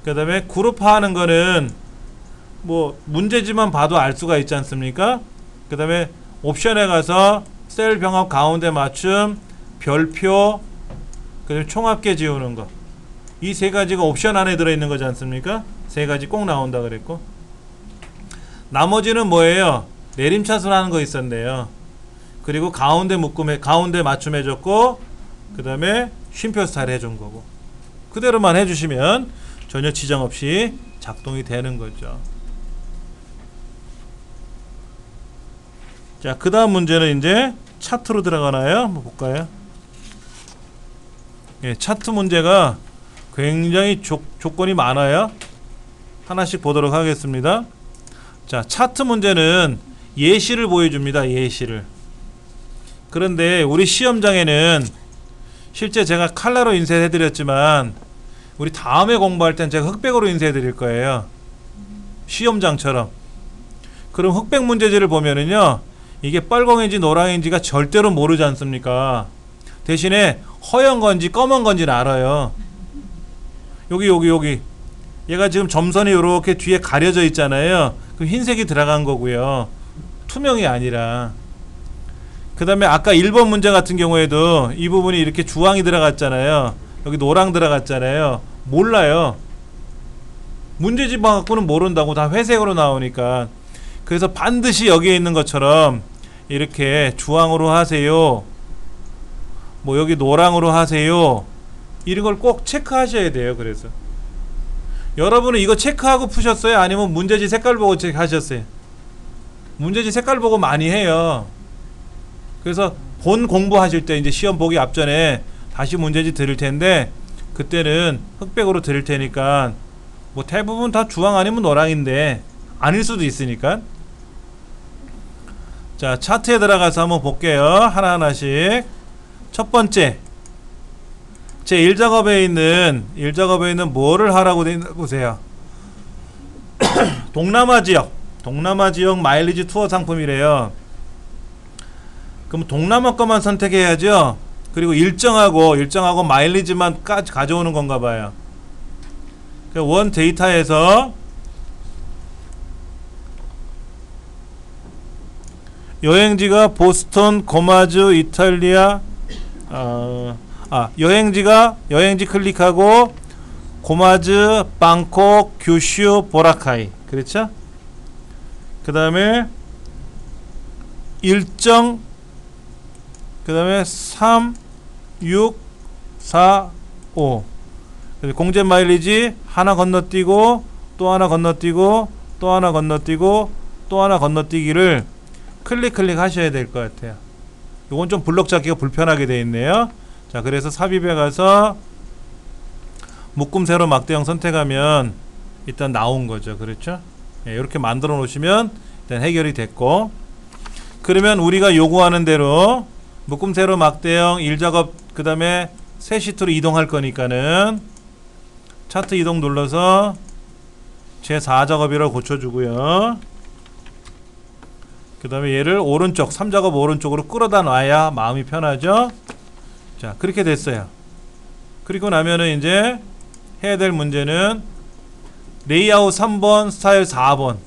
그 다음에 그룹화하는 거는 뭐 문제지만 봐도 알 수가 있지 않습니까? 그 다음에 옵션에 가서 셀 병합 가운데 맞춤, 별표, 그 다음에 총합계 지우는 거, 이 세 가지가 옵션 안에 들어있는 거지 않습니까? 세 가지 꼭 나온다 그랬고, 나머지는 뭐예요? 내림차순 하는 거 있었네요. 그리고 가운데 묶음에 가운데 맞춤 해줬고, 그 다음에 쉼표 스타일 해준 거고, 그대로만 해주시면 전혀 지장 없이 작동이 되는 거죠. 자, 그 다음 문제는 이제 차트로 들어가나요? 한번 볼까요? 예, 차트 문제가 굉장히 조건이 많아요. 하나씩 보도록 하겠습니다. 자, 차트 문제는 예시를 보여줍니다. 예시를. 그런데 우리 시험장에는 실제 제가 칼라로 인쇄해 드렸지만, 우리 다음에 공부할 땐 제가 흑백으로 인쇄해 드릴 거예요. 시험장처럼. 그럼 흑백 문제지를 보면은요, 이게 빨강인지 노랑인지가 절대로 모르지 않습니까? 대신에 허연 건지 검은 건지는 알아요. 여기 얘가 지금 점선이 이렇게 뒤에 가려져 있잖아요. 그 흰색이 들어간 거고요. 투명이 아니라. 그 다음에 아까 1번 문제 같은 경우에도 이 부분이 이렇게 주황이 들어갔잖아요. 여기 노랑 들어갔잖아요. 몰라요. 문제집 갖고는 모른다고. 다 회색으로 나오니까. 그래서 반드시 여기에 있는 것처럼 이렇게 주황으로 하세요, 뭐 여기 노랑으로 하세요, 이런 걸 꼭 체크하셔야 돼요. 그래서 여러분은 이거 체크하고 푸셨어요? 아니면 문제지 색깔 보고 체크하셨어요? 문제지 색깔 보고 많이 해요. 그래서 본 공부하실 때 이제 시험 보기 앞전에 다시 문제지 드릴 텐데, 그때는 흑백으로 드릴 테니까 뭐 대부분 다 주황 아니면 노랑인데 아닐 수도 있으니까. 자, 차트에 들어가서 한번 볼게요. 하나하나씩. 첫 번째, 제 1작업에 있는 뭐를 하라고 돼 있나 보세요. 동남아 지역 마일리지 투어 상품이래요. 그럼 동남아 것만 선택해야죠. 그리고 일정하고 마일리지만 가져오는 건가 봐요. 원 데이터에서 여행지가 보스턴, 고마즈, 이탈리아, 여행지 클릭하고 고마즈, 방콕, 규슈, 보라카이. 그렇죠? 그 다음에 일정, 그 다음에 3, 6, 4, 5. 공제 마일리지 하나 건너뛰고 또 하나 건너뛰고 또 하나 건너뛰고 또 하나 건너뛰기를 클릭 하셔야 될 것 같아요. 이건 좀 블럭 잡기가 불편하게 되어 있네요. 자, 그래서 삽입에 가서 묶음 세로 막대형 선택하면 일단 나온 거죠. 그렇죠? 예, 이렇게 만들어 놓으시면 일단 해결이 됐고, 그러면 우리가 요구하는 대로 묶음 세로 막대형 1작업 그 다음에 새 시트로 이동할 거니까는 차트 이동 눌러서 제 4작업이라고 고쳐주고요. 그 다음에 얘를 오른쪽 3작업 오른쪽으로 끌어다 놔야 마음이 편하죠. 자, 그렇게 됐어요. 그리고 나면은 이제 해야 될 문제는 레이아웃 3번, 스타일 4번.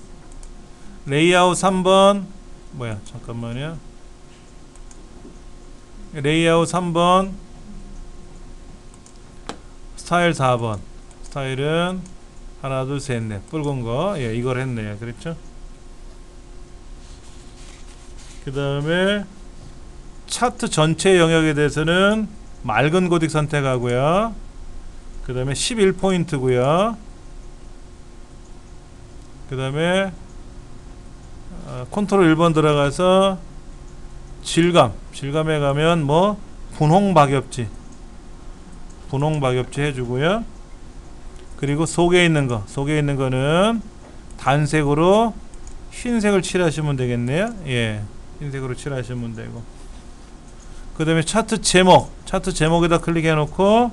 레이아웃 3번 잠깐만요. 레이아웃 3번, 스타일 4번. 스타일은 하나 둘 셋 넷 붉은 거, 예, 이걸 했네요. 그렇죠? 그 다음에 차트 전체 영역에 대해서는 맑은 고딕 선택하고요. 그 다음에 11포인트고요. 그 다음에 컨트롤 1번 들어가서 질감에 가면 뭐 분홍 박엽지 해주고요. 그리고 속에 있는 거는 단색으로 흰색을 칠하시면 되겠네요. 예, 흰색으로 칠하시면 되고, 그 다음에 차트 제목에다 클릭해 놓고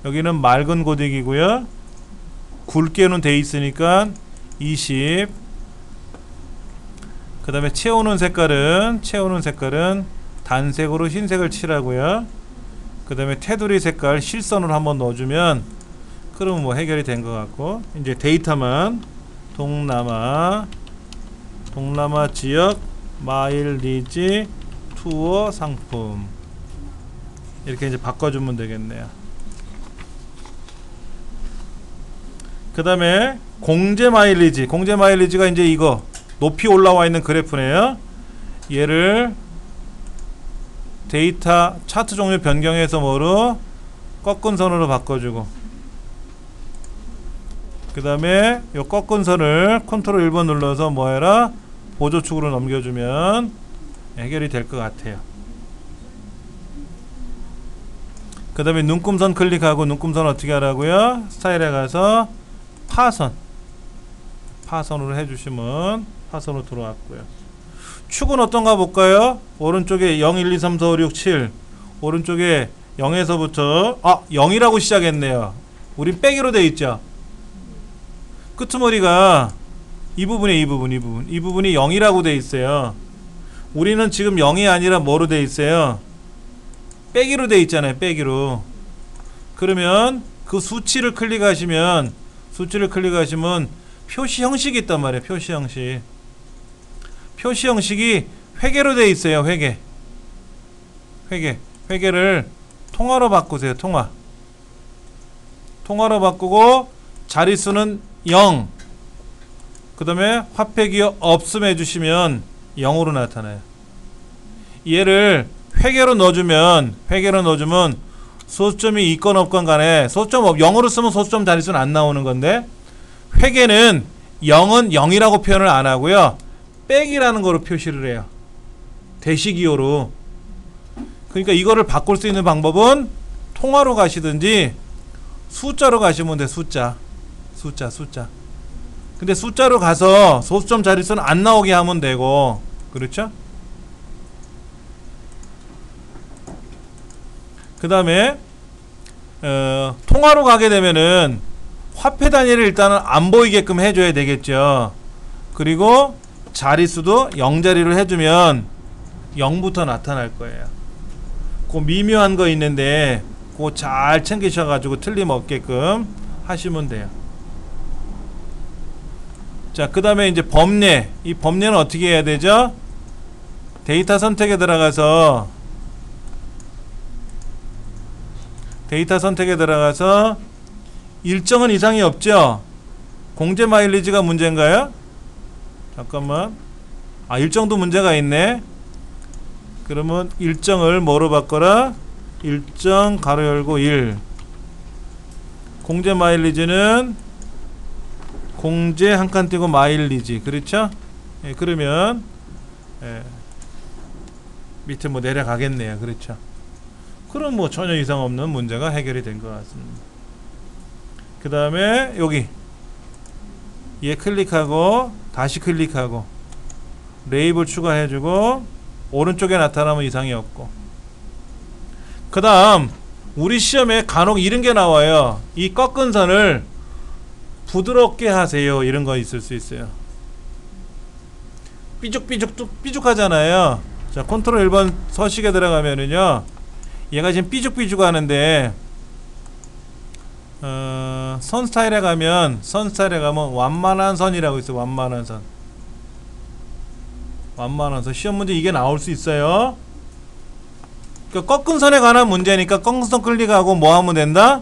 여기는 맑은 고딕이고요. 굵게는 돼 있으니까 20. 그 다음에 채우는 색깔은 단색으로 흰색을 칠하고요. 그 다음에 테두리 색깔 실선으로 한번 넣어주면 그러면 뭐 해결이 된 것 같고, 이제 데이터만 동남아 지역 마일리지 투어 상품 이렇게 이제 바꿔주면 되겠네요. 그 다음에 공제 마일리지가 이제 이거 높이 올라와 있는 그래프네요. 얘를 데이터 차트 종류 변경해서 뭐로 꺾은 선으로 바꿔주고, 그 다음에 요 꺾은 선을 컨트롤 1번 눌러서 뭐해라, 보조축으로 넘겨주면 해결이 될 것 같아요. 그 다음에 눈금선 클릭하고, 눈금선 어떻게 하라고요? 스타일에 가서 파선으로 해주시면 파선으로 들어왔고요. 축은 어떤가 볼까요? 오른쪽에 0, 1, 2, 3, 4, 5, 6, 7, 오른쪽에 0에서부터 0이라고 시작했네요. 우린 빼기로 돼 있죠. 끄트머리가 이 부분이 0이라고 돼 있어요. 우리는 지금 0이 아니라 뭐로 돼 있어요? 빼기로 돼 있잖아요. 빼기로. 그러면 그 수치를 클릭하시면 표시 형식이 있단 말이에요. 표시 형식이 회계로 돼 있어요. 회계를 통화로 바꾸세요. 통화로 바꾸고 자릿수는 0. 그 다음에 화폐기호 없음 해주시면 0으로 나타나요. 얘를 회계로 넣어주면 소수점이 있건 없건 간에 소수점 0으로 쓰면 소수점 자릿수는 안 나오는 건데, 회계는 0은 0이라고 표현을 안 하고요, 빽이라는 거로 표시를 해요. 대시기호로. 그러니까 이거를 바꿀 수 있는 방법은 통화로 가시든지 숫자로 가시면 돼. 숫자. 근데 숫자로 가서 소수점 자릿수는 안 나오게 하면 되고, 그렇죠? 그 다음에 통화로 가게 되면은 화폐 단위를 일단은 안 보이게끔 해줘야 되겠죠. 그리고 자릿수도 0자리를 해주면 0부터 나타날 거예요. 그 미묘한 거 있는데 그거 잘 챙기셔가지고 틀림없게끔 하시면 돼요. 자, 그 다음에 이제 범례. 이 범례는 어떻게 해야 되죠? 데이터 선택에 들어가서 일정은 이상이 없죠? 공제 마일리지가 문제인가요? 잠깐만. 일정도 문제가 있네. 그러면 일정을 뭐로 바꿔라? 일정 가로 열고 1. 공제 마일리지는 공제 한 칸 띄고 마일리지. 그렇죠? 예, 그러면 밑에 뭐 내려가겠네요. 그렇죠? 그럼 뭐 전혀 이상 없는 문제가 해결이 된 것 같습니다. 그 다음에 여기 얘 클릭하고 다시 클릭하고 레이블 추가해주고 오른쪽에 나타나면 이상이 없고, 그 다음 우리 시험에 간혹 이런 게 나와요. 이 꺾은 선을 부드럽게 하세요. 이런 거 있을 수 있어요. 삐죽하잖아요. 자, 컨트롤 1번 서식에 들어가면은요, 얘가 지금 삐죽 하는데 선 스타일에 가면 완만한 선이라고 있어요. 완만한 선. 시험 문제 이게 나올 수 있어요. 그러니까 꺾은 선에 관한 문제니까 꺾은 선 클릭하고 뭐 하면 된다?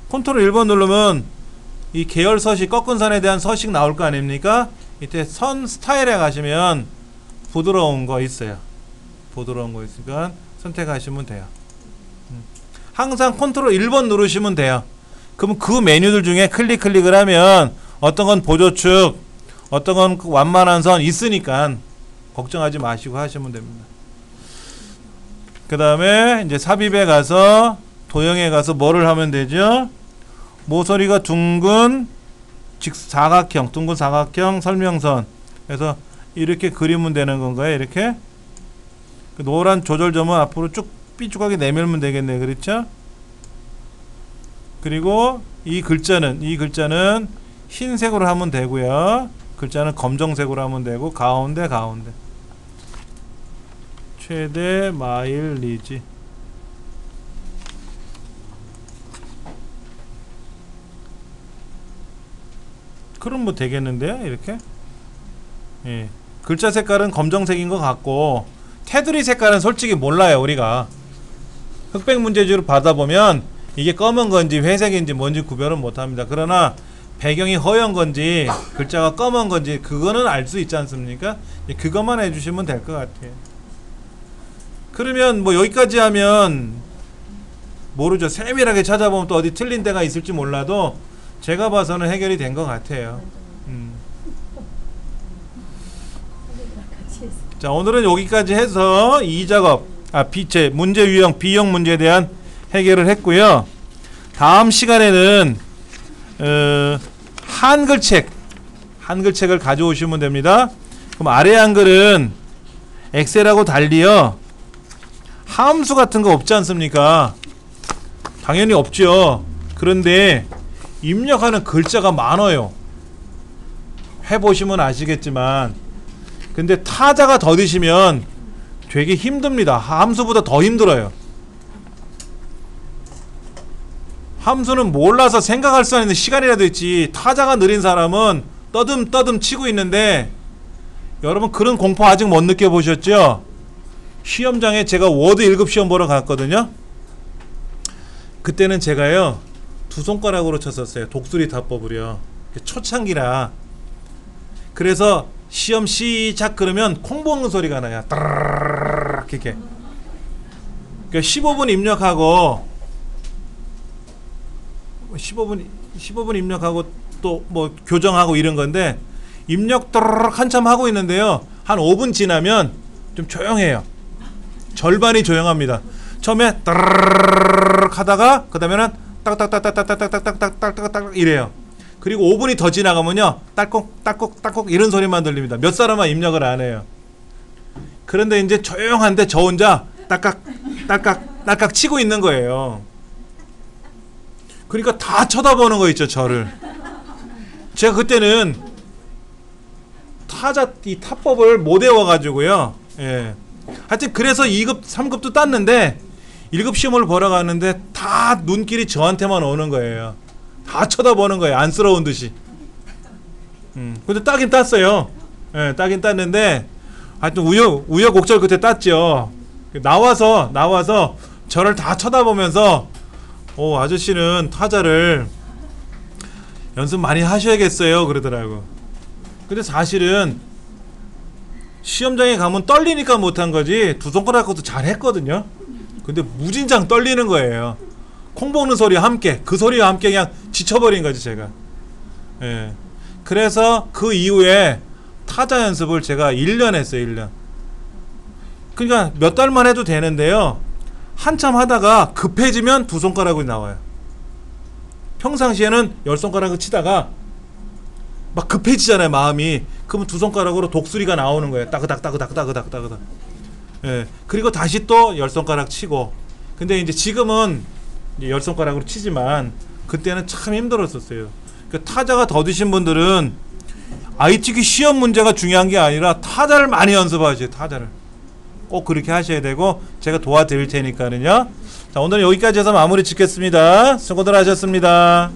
컨트롤 1번 누르면 이 계열 서식, 꺾은 선에 대한 서식 나올 거 아닙니까? 이때 선 스타일에 가시면 부드러운 거 있어요. 부드러운 거 있으니까 선택하시면 돼요. 항상 컨트롤 1번 누르시면 돼요. 그럼 그 메뉴들 중에 클릭을 하면 어떤 건 보조축, 어떤 건 완만한 선 있으니까 걱정하지 마시고 하시면 됩니다. 그 다음에 이제 삽입에 가서 도형에 가서 뭐를 하면 되죠? 모서리가 둥근 사각형 설명선. 그래서 이렇게 그리면 되는 건가요? 이렇게 그 노란 조절점은 앞으로 쭉 삐죽하게 내밀면 되겠네요. 그렇죠? 그리고 이 글자는 흰색으로 하면 되고요. 글자는 검정색으로 하면 되고, 가운데 최대 마일리지. 그럼 뭐 되겠는데요? 이렇게. 예. 글자 색깔은 검정색인 것 같고, 테두리 색깔은 솔직히 몰라요. 우리가 흑백 문제지를 받아보면 이게 검은 건지 회색인지 뭔지 구별은 못합니다. 그러나 배경이 허연 건지 글자가 검은 건지 그거는 알 수 있지 않습니까? 그것만 해주시면 될 것 같아요. 그러면 뭐 여기까지 하면 모르죠. 세밀하게 찾아보면 또 어디 틀린 데가 있을지 몰라도 제가 봐서는 해결이 된 것 같아요. 자, 오늘은 여기까지 해서 이 작업, 문제 유형, B형 문제에 대한 해결을 했고요. 다음 시간에는 한글책을 가져오시면 됩니다. 그럼 아래 한글은 엑셀하고 달리요, 함수 같은 거 없지 않습니까? 당연히 없죠. 그런데 입력하는 글자가 많아요. 해보시면 아시겠지만, 근데 타자가 더디시면 되게 힘듭니다. 함수보다 더 힘들어요. 함수는 몰라서 생각할 수 있는 시간이라도 있지, 타자가 느린 사람은 떠듬 치고 있는데, 여러분 그런 공포 아직 못 느껴보셨죠? 시험장에 제가 워드 1급 시험 보러 갔거든요. 그때는 제가요 2손가락으로 쳤었어요. 독수리 타법을요. 초창기라. 그래서 시험 시작 그러면 콩 먹는 소리가 나요. 따르르르 이렇게. 그러니까 15분 입력하고 15분 입력하고 또 뭐 교정하고 이런 건데, 입력 따르르 한참 하고 있는데요. 한 5분 지나면 좀 조용해요. 절반이 조용합니다. 처음에 따르르르 하다가 그다음에는 딱딱딱딱딱딱딱딱딱딱 이래요. 그리고 5분이 더 지나가면요, 딸꾹 딸꾹 딸꾹 이런 소리만 들립니다. 몇 사람은 입력을 안 해요. 그런데 이제 조용한데 저 혼자 딸깍 딸깍 딸깍 치고 있는 거예요. 그러니까 다 쳐다보는 거 있죠, 저를. 제가 그때는 타자 이 타법을 못 외워가지고요. 예. 하여튼 그래서 2급, 3급도 땄는데 1급 시험을 보러 가는데 다 눈길이 저한테만 오는 거예요. 다 쳐다보는 거예요. 안쓰러운 듯이. 근데 따긴 땄어요. 예, 따긴 땄는데 하여튼 우여곡절 끝에 땄죠. 나와서 저를 다 쳐다보면서 아저씨는 타자를 연습 많이 하셔야겠어요 그러더라고. 근데 사실은 시험장에 가면 떨리니까 못한 거지 두 손가락 것도 잘 했거든요. 근데 무진장 떨리는 거예요. 콩 먹는 소리와 함께, 그 소리와 함께 그냥 지쳐버린 거지 제가. 예. 그래서 그 이후에 타자 연습을 제가 1년 했어요. 1년. 그러니까 몇 달만 해도 되는데요, 한참 하다가 급해지면 두 손가락이 나와요. 평상시에는 열 손가락을 치다가 막 급해지잖아요, 마음이. 그러면 두 손가락으로 독수리가 나오는 거예요. 따그닥 따그닥 따그닥 따그닥. 예. 그리고 다시 또 열 손가락 치고. 근데 이제 지금은 이제 열 손가락으로 치지만 그때는 참 힘들었었어요. 그 타자가 더디신 분들은 ITQ 시험 문제가 중요한 게 아니라 타자를 많이 연습하셔요. 타자를 꼭 그렇게 하셔야 되고, 제가 도와드릴 테니까는요. 자, 오늘 여기까지 해서 마무리 짓겠습니다. 수고들 하셨습니다.